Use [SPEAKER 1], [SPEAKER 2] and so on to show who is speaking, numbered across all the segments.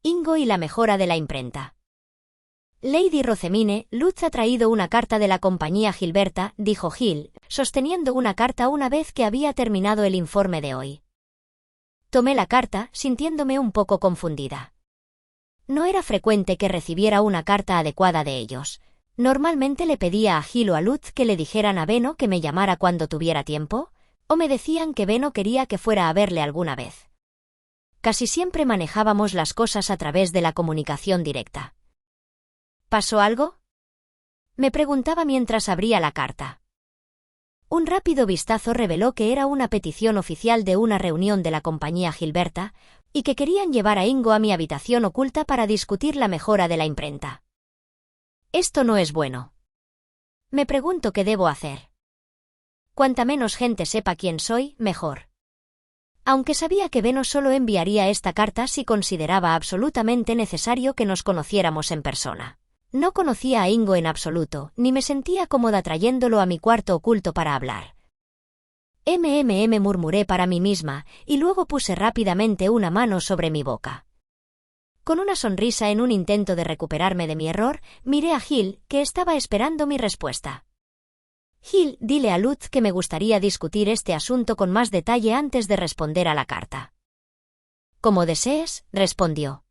[SPEAKER 1] Ingo y la mejora de la imprenta. Lady Rosemine, Lutz ha traído una carta de la compañía Gilberta, dijo Gil, sosteniendo una carta una vez que había terminado el informe de hoy. Tomé la carta, sintiéndome un poco confundida. No era frecuente que recibiera una carta adecuada de ellos. Normalmente le pedía a Gil o a Lutz que le dijeran a Benno que me llamara cuando tuviera tiempo, o me decían que Benno quería que fuera a verle alguna vez. Casi siempre manejábamos las cosas a través de la comunicación directa. ¿Pasó algo?, me preguntaba mientras abría la carta. Un rápido vistazo reveló que era una petición oficial de una reunión de la compañía Gilberta, y que querían llevar a Ingo a mi habitación oculta para discutir la mejora de la imprenta. Esto no es bueno. Me pregunto qué debo hacer. Cuanta menos gente sepa quién soy, mejor. Aunque sabía que Benno solo enviaría esta carta si consideraba absolutamente necesario que nos conociéramos en persona. No conocía a Ingo en absoluto, ni me sentía cómoda trayéndolo a mi cuarto oculto para hablar. Murmuré para mí misma, y luego puse rápidamente una mano sobre mi boca. Con una sonrisa en un intento de recuperarme de mi error, miré a Gil, que estaba esperando mi respuesta. Gil, dile a Lutz que me gustaría discutir este asunto con más detalle antes de responder a la carta. Como desees, respondió.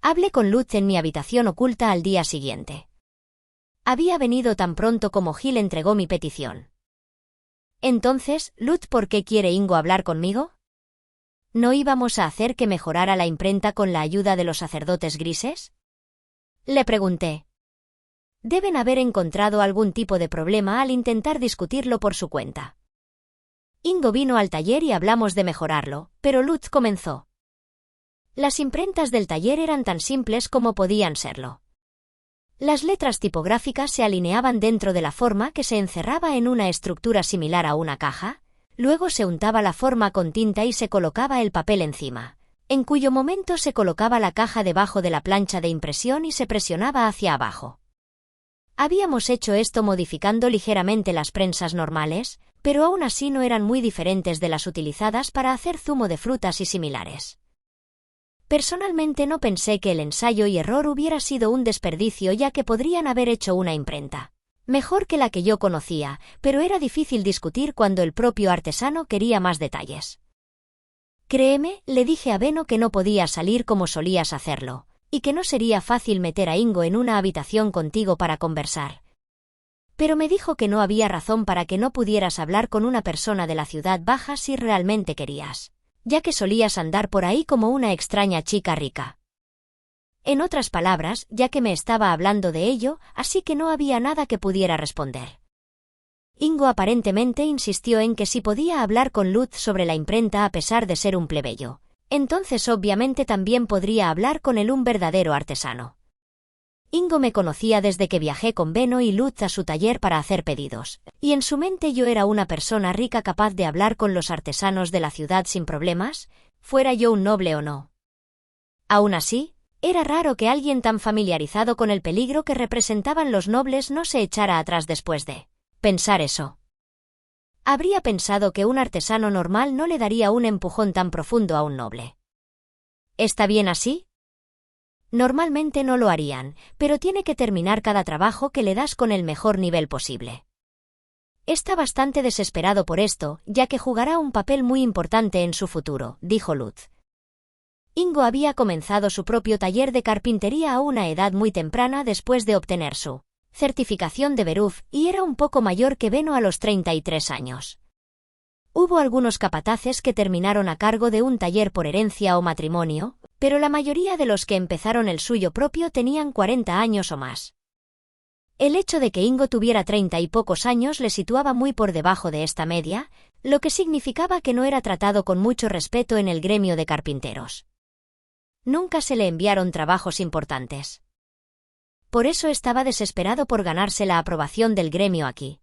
[SPEAKER 1] Hablé con Lutz en mi habitación oculta al día siguiente. Había venido tan pronto como Gil entregó mi petición. Entonces, Lutz, ¿por qué quiere Ingo hablar conmigo? ¿No íbamos a hacer que mejorara la imprenta con la ayuda de los sacerdotes grises? Le pregunté. Deben haber encontrado algún tipo de problema al intentar discutirlo por su cuenta. Ingo vino al taller y hablamos de mejorarlo, pero Lutz comenzó. Las imprentas del taller eran tan simples como podían serlo. Las letras tipográficas se alineaban dentro de la forma que se encerraba en una estructura similar a una caja, luego se untaba la forma con tinta y se colocaba el papel encima, en cuyo momento se colocaba la caja debajo de la plancha de impresión y se presionaba hacia abajo. Habíamos hecho esto modificando ligeramente las prensas normales, pero aún así no eran muy diferentes de las utilizadas para hacer zumo de frutas y similares. Personalmente no pensé que el ensayo y error hubiera sido un desperdicio, ya que podrían haber hecho una imprenta mejor que la que yo conocía, pero era difícil discutir cuando el propio artesano quería más detalles. Créeme, le dije a Benno que no podía salir como solías hacerlo, y que no sería fácil meter a Ingo en una habitación contigo para conversar. Pero me dijo que no había razón para que no pudieras hablar con una persona de la ciudad baja si realmente querías, ya que solías andar por ahí como una extraña chica rica. En otras palabras, ya que me estaba hablando de ello, así que no había nada que pudiera responder. Ingo aparentemente insistió en que si podía hablar con Lutz sobre la imprenta a pesar de ser un plebeyo, entonces obviamente también podría hablar con él, un verdadero artesano. Ingo me conocía desde que viajé con Benno y Lutz a su taller para hacer pedidos, y en su mente yo era una persona rica capaz de hablar con los artesanos de la ciudad sin problemas, fuera yo un noble o no. Aún así, era raro que alguien tan familiarizado con el peligro que representaban los nobles no se echara atrás después de pensar eso. Habría pensado que un artesano normal no le daría un empujón tan profundo a un noble. ¿Está bien así? Normalmente no lo harían, pero tiene que terminar cada trabajo que le das con el mejor nivel posible. Está bastante desesperado por esto, ya que jugará un papel muy importante en su futuro, dijo Lutz. Ingo había comenzado su propio taller de carpintería a una edad muy temprana después de obtener su certificación de Beruf, y era un poco mayor que Benno a los 33 años. Hubo algunos capataces que terminaron a cargo de un taller por herencia o matrimonio, pero la mayoría de los que empezaron el suyo propio tenían 40 años o más. El hecho de que Ingo tuviera 30 y pocos años le situaba muy por debajo de esta media, lo que significaba que no era tratado con mucho respeto en el gremio de carpinteros. Nunca se le enviaron trabajos importantes. Por eso estaba desesperado por ganarse la aprobación del gremio aquí.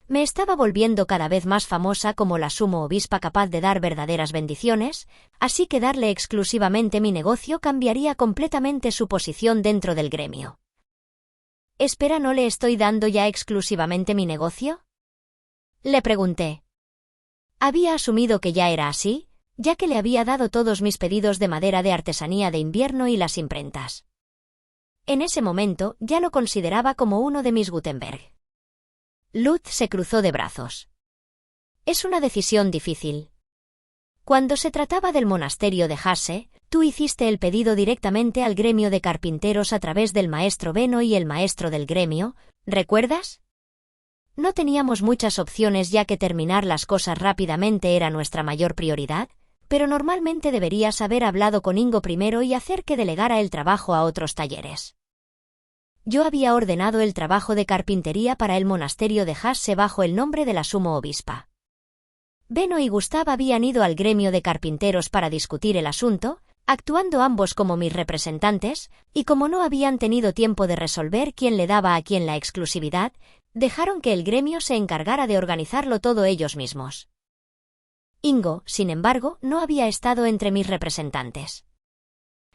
[SPEAKER 1] Me estaba volviendo cada vez más famosa como la sumo obispa capaz de dar verdaderas bendiciones, así que darle exclusivamente mi negocio cambiaría completamente su posición dentro del gremio. Espera, ¿no le estoy dando ya exclusivamente mi negocio? Le pregunté. Había asumido que ya era así, ya que le había dado todos mis pedidos de madera de artesanía de invierno y las imprentas. En ese momento ya lo consideraba como uno de mis Gutenberg. Lutz se cruzó de brazos. Es una decisión difícil. Cuando se trataba del monasterio de Hase, tú hiciste el pedido directamente al gremio de carpinteros a través del maestro Benno y el maestro del gremio, ¿recuerdas? No teníamos muchas opciones ya que terminar las cosas rápidamente era nuestra mayor prioridad, pero normalmente deberías haber hablado con Ingo primero y hacer que delegara el trabajo a otros talleres. Yo había ordenado el trabajo de carpintería para el monasterio de Hase bajo el nombre de la sumo obispa. Benno y Gustav habían ido al gremio de carpinteros para discutir el asunto, actuando ambos como mis representantes, y como no habían tenido tiempo de resolver quién le daba a quién la exclusividad, dejaron que el gremio se encargara de organizarlo todo ellos mismos. Ingo, sin embargo, no había estado entre mis representantes.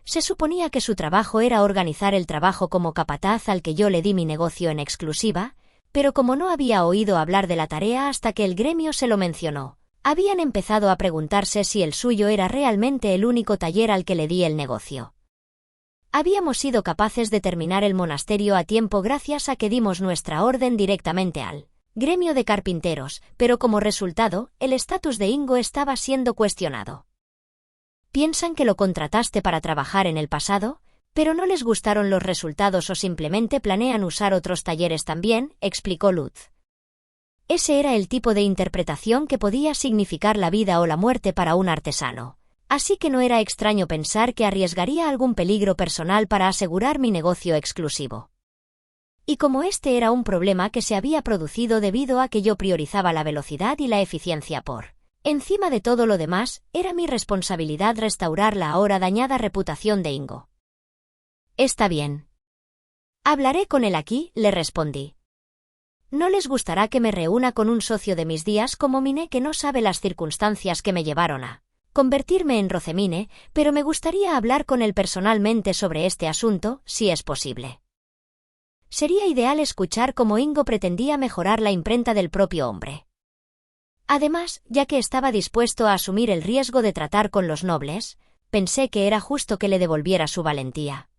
[SPEAKER 1] Se suponía que su trabajo era organizar el trabajo como capataz al que yo le di mi negocio en exclusiva, pero como no había oído hablar de la tarea hasta que el gremio se lo mencionó, habían empezado a preguntarse si el suyo era realmente el único taller al que le di el negocio. Habíamos sido capaces de terminar el monasterio a tiempo gracias a que dimos nuestra orden directamente al gremio de carpinteros, pero como resultado, el estatus de Ingo estaba siendo cuestionado. Piensan que lo contrataste para trabajar en el pasado, pero no les gustaron los resultados o simplemente planean usar otros talleres también, explicó Lutz. Ese era el tipo de interpretación que podía significar la vida o la muerte para un artesano, así que no era extraño pensar que arriesgaría algún peligro personal para asegurar mi negocio exclusivo. Y como este era un problema que se había producido debido a que yo priorizaba la velocidad y la eficiencia por encima de todo lo demás, era mi responsabilidad restaurar la ahora dañada reputación de Ingo. Está bien. Hablaré con él aquí, le respondí. No les gustará que me reúna con un socio de mis días como Mine que no sabe las circunstancias que me llevaron a convertirme en Rozemine, pero me gustaría hablar con él personalmente sobre este asunto, si es posible. Sería ideal escuchar cómo Ingo pretendía mejorar la imprenta del propio hombre. Además, ya que estaba dispuesto a asumir el riesgo de tratar con los nobles, pensé que era justo que le devolviera su valentía.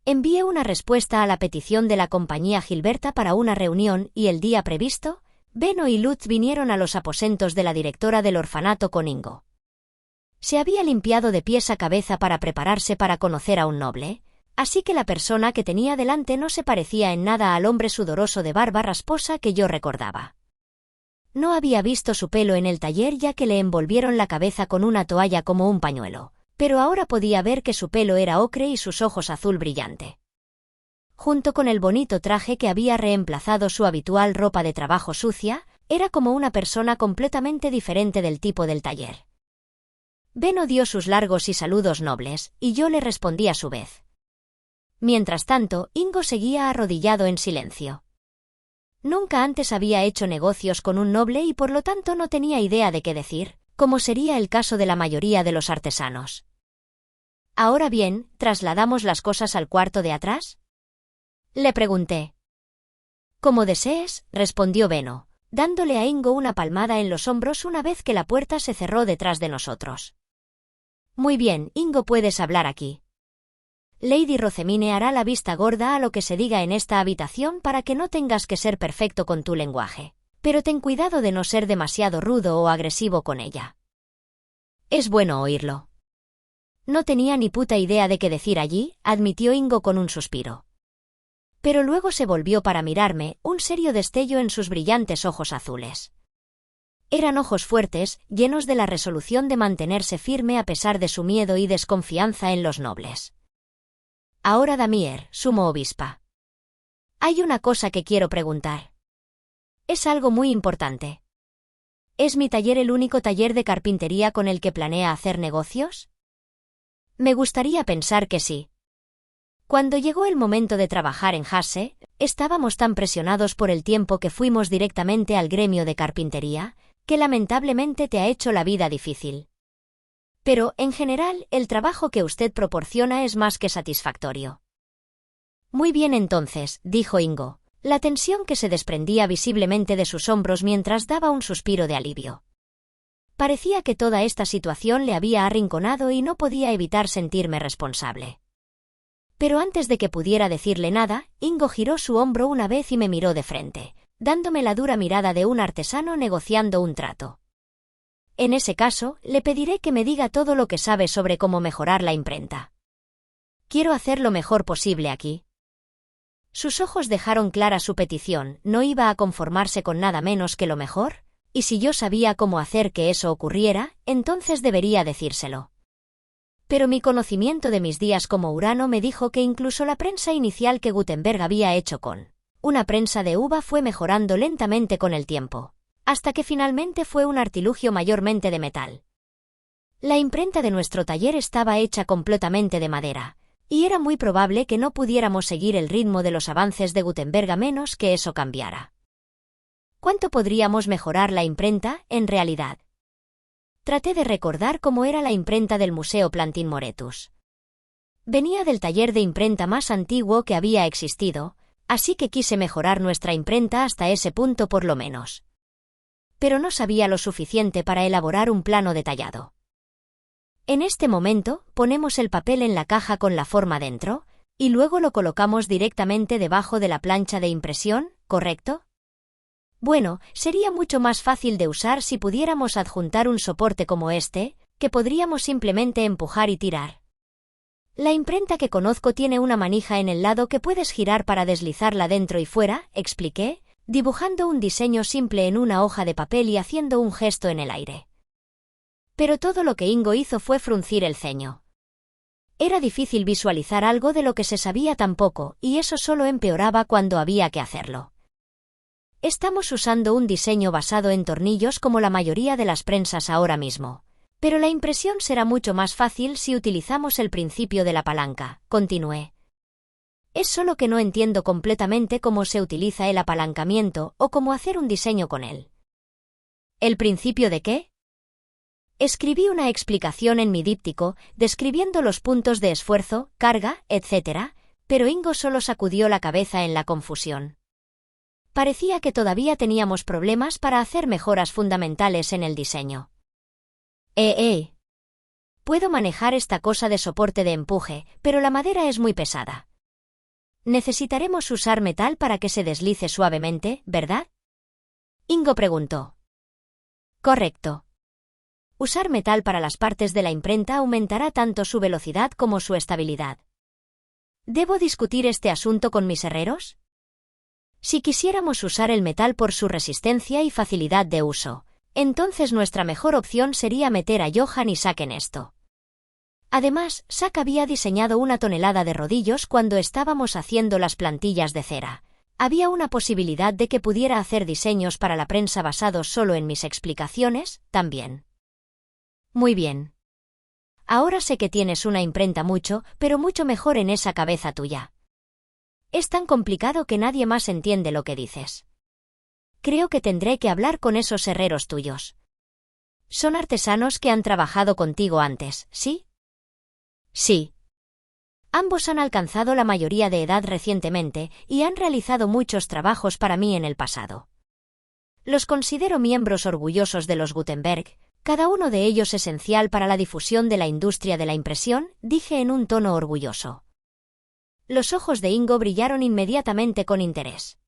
[SPEAKER 1] Envié una respuesta a la petición de la compañía Gilberta para una reunión y el día previsto, Benno y Lutz vinieron a los aposentos de la directora del orfanato con Ingo. Se había limpiado de pies a cabeza para prepararse para conocer a un noble, así que la persona que tenía delante no se parecía en nada al hombre sudoroso de barba rasposa que yo recordaba. No había visto su pelo en el taller ya que le envolvieron la cabeza con una toalla como un pañuelo, pero ahora podía ver que su pelo era ocre y sus ojos azul brillante. Junto con el bonito traje que había reemplazado su habitual ropa de trabajo sucia, era como una persona completamente diferente del tipo del taller. Benno dio sus largos y saludos nobles, y yo le respondí a su vez. Mientras tanto, Ingo seguía arrodillado en silencio. Nunca antes había hecho negocios con un noble y por lo tanto no tenía idea de qué decir, como sería el caso de la mayoría de los artesanos. Ahora bien, ¿trasladamos las cosas al cuarto de atrás? Le pregunté. Como desees, respondió Benno, dándole a Ingo una palmada en los hombros una vez que la puerta se cerró detrás de nosotros. Muy bien, Ingo, puedes hablar aquí. Lady Rozemine hará la vista gorda a lo que se diga en esta habitación para que no tengas que ser perfecto con tu lenguaje, pero ten cuidado de no ser demasiado rudo o agresivo con ella. Es bueno oírlo. No tenía ni puta idea de qué decir allí, admitió Ingo con un suspiro. Pero luego se volvió para mirarme, un serio destello en sus brillantes ojos azules. Eran ojos fuertes, llenos de la resolución de mantenerse firme a pesar de su miedo y desconfianza en los nobles. Ahora Damier, sumo obispa. Hay una cosa que quiero preguntar. Es algo muy importante. ¿Es mi taller el único taller de carpintería con el que planea hacer negocios? Me gustaría pensar que sí. Cuando llegó el momento de trabajar en Hase, estábamos tan presionados por el tiempo que fuimos directamente al gremio de carpintería, que lamentablemente te ha hecho la vida difícil. Pero, en general, el trabajo que usted proporciona es más que satisfactorio. Muy bien entonces, dijo Ingo, la tensión que se desprendía visiblemente de sus hombros mientras daba un suspiro de alivio. Parecía que toda esta situación le había arrinconado y no podía evitar sentirme responsable. Pero antes de que pudiera decirle nada, Ingo giró su hombro una vez y me miró de frente, dándome la dura mirada de un artesano negociando un trato. En ese caso, le pediré que me diga todo lo que sabe sobre cómo mejorar la imprenta. Quiero hacer lo mejor posible aquí. Sus ojos dejaron clara su petición, no iba a conformarse con nada menos que lo mejor, y si yo sabía cómo hacer que eso ocurriera, entonces debería decírselo. Pero mi conocimiento de mis días como Urano me dijo que incluso la prensa inicial que Gutenberg había hecho con una prensa de uva fue mejorando lentamente con el tiempo, hasta que finalmente fue un artilugio mayormente de metal. La imprenta de nuestro taller estaba hecha completamente de madera, y era muy probable que no pudiéramos seguir el ritmo de los avances de Gutenberg a menos que eso cambiara. ¿Cuánto podríamos mejorar la imprenta, en realidad? Traté de recordar cómo era la imprenta del Museo Plantin Moretus. Venía del taller de imprenta más antiguo que había existido, así que quise mejorar nuestra imprenta hasta ese punto por lo menos. Pero no sabía lo suficiente para elaborar un plano detallado. En este momento, ponemos el papel en la caja con la forma dentro, y luego lo colocamos directamente debajo de la plancha de impresión, ¿correcto? Bueno, sería mucho más fácil de usar si pudiéramos adjuntar un soporte como este, que podríamos simplemente empujar y tirar. La imprenta que conozco tiene una manija en el lado que puedes girar para deslizarla dentro y fuera, expliqué, dibujando un diseño simple en una hoja de papel y haciendo un gesto en el aire. Pero todo lo que Ingo hizo fue fruncir el ceño. Era difícil visualizar algo de lo que se sabía tan poco, y eso solo empeoraba cuando había que hacerlo. Estamos usando un diseño basado en tornillos como la mayoría de las prensas ahora mismo, pero la impresión será mucho más fácil si utilizamos el principio de la palanca, continué. Es solo que no entiendo completamente cómo se utiliza el apalancamiento o cómo hacer un diseño con él. ¿El principio de qué? Escribí una explicación en mi díptico, describiendo los puntos de esfuerzo, carga, etc., pero Ingo solo sacudió la cabeza en la confusión. Parecía que todavía teníamos problemas para hacer mejoras fundamentales en el diseño. Puedo manejar esta cosa de soporte de empuje, pero la madera es muy pesada. Necesitaremos usar metal para que se deslice suavemente, ¿verdad? Ingo preguntó. Correcto. Usar metal para las partes de la imprenta aumentará tanto su velocidad como su estabilidad. ¿Debo discutir este asunto con mis herreros? Si quisiéramos usar el metal por su resistencia y facilidad de uso, entonces nuestra mejor opción sería meter a Johann y Sack en esto. Además, Sack había diseñado 1 tonelada de rodillos cuando estábamos haciendo las plantillas de cera. ¿Había una posibilidad de que pudiera hacer diseños para la prensa basados solo en mis explicaciones? También. Muy bien. Ahora sé que tienes una imprenta pero mucho mejor en esa cabeza tuya. Es tan complicado que nadie más entiende lo que dices. Creo que tendré que hablar con esos herreros tuyos. Son artesanos que han trabajado contigo antes, ¿sí? Sí. Ambos han alcanzado la mayoría de edad recientemente y han realizado muchos trabajos para mí en el pasado. Los considero miembros orgullosos de los Gutenberg, cada uno de ellos esencial para la difusión de la industria de la impresión, dije en un tono orgulloso. Los ojos de Ingo brillaron inmediatamente con interés.